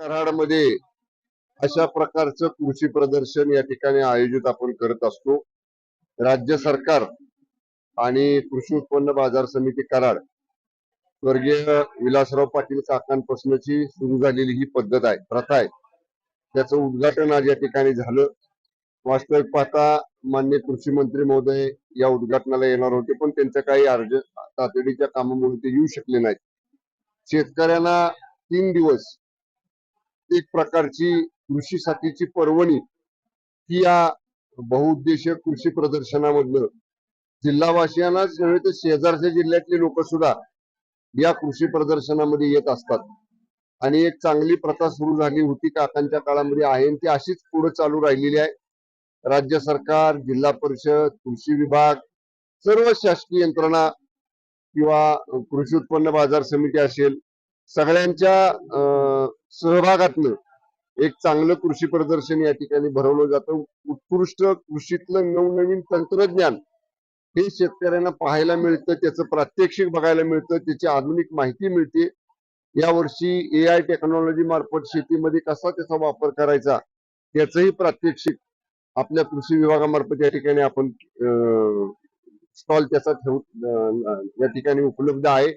कराडमध्ये अशा प्रकारचं कृषी प्रदर्शन या ठिकाणी आयोजित आपण करत असतो. राज्य सरकार आणि कृषी उत्पन्न बाजार समिती कराड स्वर्गीय विलासराव पाटील काकांपासूनची सुरू झालेली ही पद्धत आहे, प्रथा आहे. त्याचं उद्घाटन आज या ठिकाणी झालं. वास्तविक पाहता माननीय कृषी मंत्री महोदय या उद्घाटनाला येणार होते, पण त्यांच्या काही अर्ज तातडीच्या कामामुळे ते येऊ शकले नाहीत. शेतकऱ्यांना 3 दिवस एक प्रकारची कृषीसाठीची पर्वणी ही या बहुउद्देशीय कृषी प्रदर्शनामधनं जिल्हावासियांनाच नव्हे तर शेजारच्या जिल्ह्यातले लोक सुद्धा या कृषी प्रदर्शनामध्ये येत असतात. आणि एक चांगली प्रथा सुरू झाली होती काकांच्या काळामध्ये आहे, ती अशीच पुढे चालू राहिलेली आहे. राज्य सरकार, जिल्हा परिषद, कृषी विभाग, सर्व शासकीय यंत्रणा किंवा कृषी उत्पन्न बाजार समिती असेल, सगळ्यांच्या सहभागातनं एक चांगलं कृषी प्रदर्शन या ठिकाणी भरवलं जातं. उत्कृष्ट कृषीतलं नवनवीन तंत्रज्ञान हे शेतकऱ्यांना पाहायला मिळतं, त्याचं प्रात्यक्षिक बघायला मिळतं, त्याची आधुनिक माहिती मिळते. यावर्षी AI टेक्नॉलॉजी मार्फत शेतीमध्ये कसा त्याचा वापर करायचा त्याचंही प्रात्यक्षिक आपल्या कृषी विभागामार्फत या ठिकाणी आपण स्टॉल त्याचा ठेवून या ठिकाणी उपलब्ध आहे.